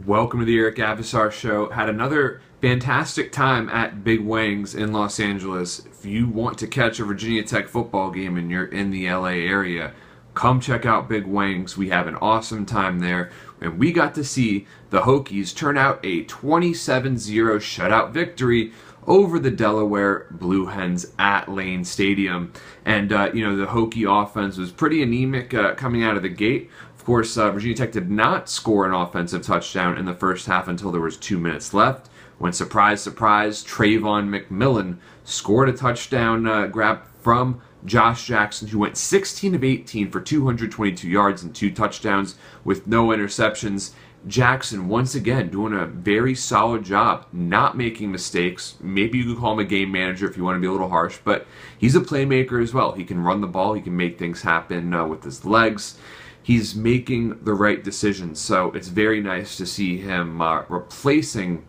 Welcome to the Eric Avisar Show. Had another fantastic time at Big Wang's in Los Angeles. If you want to catch a Virginia Tech football game and you're in the LA area, come check out Big Wang's. We have an awesome time there. And we got to see the Hokies turn out a 27-0 shutout victory over the Delaware Blue Hens at Lane Stadium. And, the Hokie offense was pretty anemic coming out of the gate. Of course, Virginia Tech did not score an offensive touchdown in the first half until there was 2 minutes left, when, surprise, surprise, Trayvon McMillan scored a touchdown grab from Josh Jackson, who went 16 of 18 for 222 yards and 2 touchdowns with no interceptions. Jackson, once again, doing a very solid job, not making mistakes. Maybe you could call him a game manager if you want to be a little harsh, but he's a playmaker as well. He can run the ball. He can make things happen with his legs. He's making the right decisions, so it's very nice to see him replacing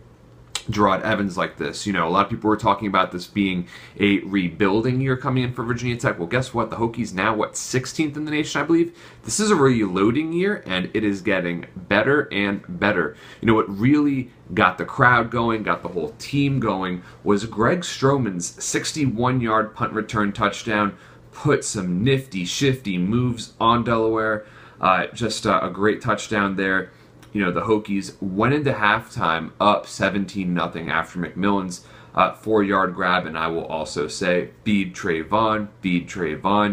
Gerard Evans like this. You know, a lot of people were talking about this being a rebuilding year coming in for Virginia Tech. Well, guess what? The Hokies now, 16th in the nation, I believe? This is a reloading year, and it is getting better and better. You know, what really got the crowd going, got the whole team going, was Greg Stroman's 61-yard punt return touchdown. Put some nifty, shifty moves on Delaware. Just a great touchdown there. You know, the Hokies went into halftime up 17-0 after McMillan's 4-yard grab, and I will also say, feed Trayvon.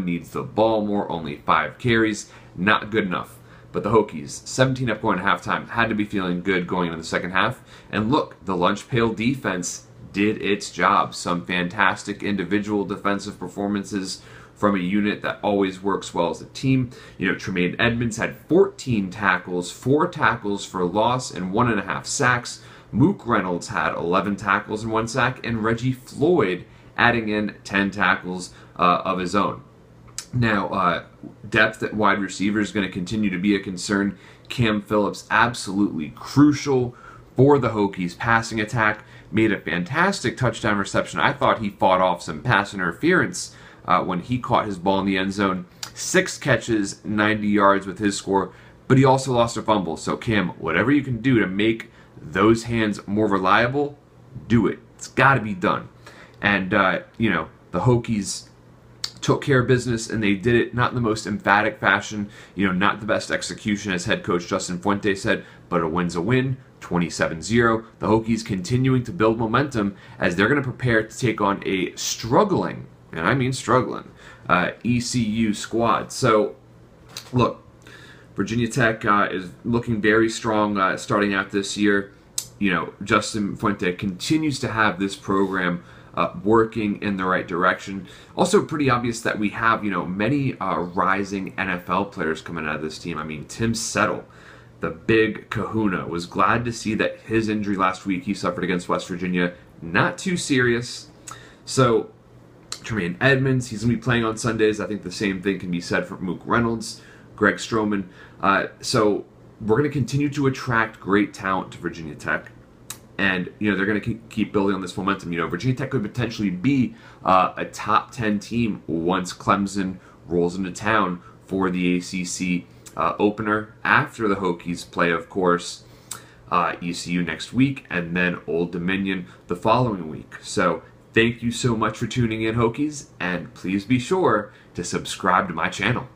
Needs the ball more, only 5 carries. Not good enough. But the Hokies, 17 up going to halftime, had to be feeling good going into the second half. And look, the lunch pail defense did its job. Some fantastic individual defensive performances from a unit that always works well as a team. You know, Tremaine Edmonds had 14 tackles, 4 tackles for loss, and 1.5 sacks. Mook Reynolds had 11 tackles and 1 sack, and Reggie Floyd adding in 10 tackles of his own. Now, depth at wide receiver is going to continue to be a concern. Cam Phillips, absolutely crucial for the Hokies' passing attack, made a fantastic touchdown reception. I thought he fought off some pass interference when he caught his ball in the end zone. 6 catches, 90 yards with his score, but he also lost a fumble. So Cam, whatever you can do to make those hands more reliable, do it. It's got to be done. And, the Hokies took care of business, and they did it not in the most emphatic fashion, not the best execution, as head coach Justin Fuente said, but a win's a win, 27-0. The Hokies continuing to build momentum as they're going to prepare to take on a struggling, and I mean struggling, ECU squad. So, look, Virginia Tech is looking very strong starting out this year. Justin Fuente continues to have this program working in the right direction. Also pretty obvious that we have, many rising NFL players coming out of this team. I mean, Tim Settle, the big kahuna, was glad to see that his injury last week he suffered against West Virginia, not too serious. So, Tremaine Edmonds, he's going to be playing on Sundays. I think the same thing can be said for Mook Reynolds, Greg Stroman. So we're going to continue to attract great talent to Virginia Tech. And, they're going to keep building on this momentum. Virginia Tech could potentially be a top 10 team once Clemson rolls into town for the ACC opener after the Hokies play, of course, ECU next week, and then Old Dominion the following week. So thank you so much for tuning in, Hokies, and please be sure to subscribe to my channel.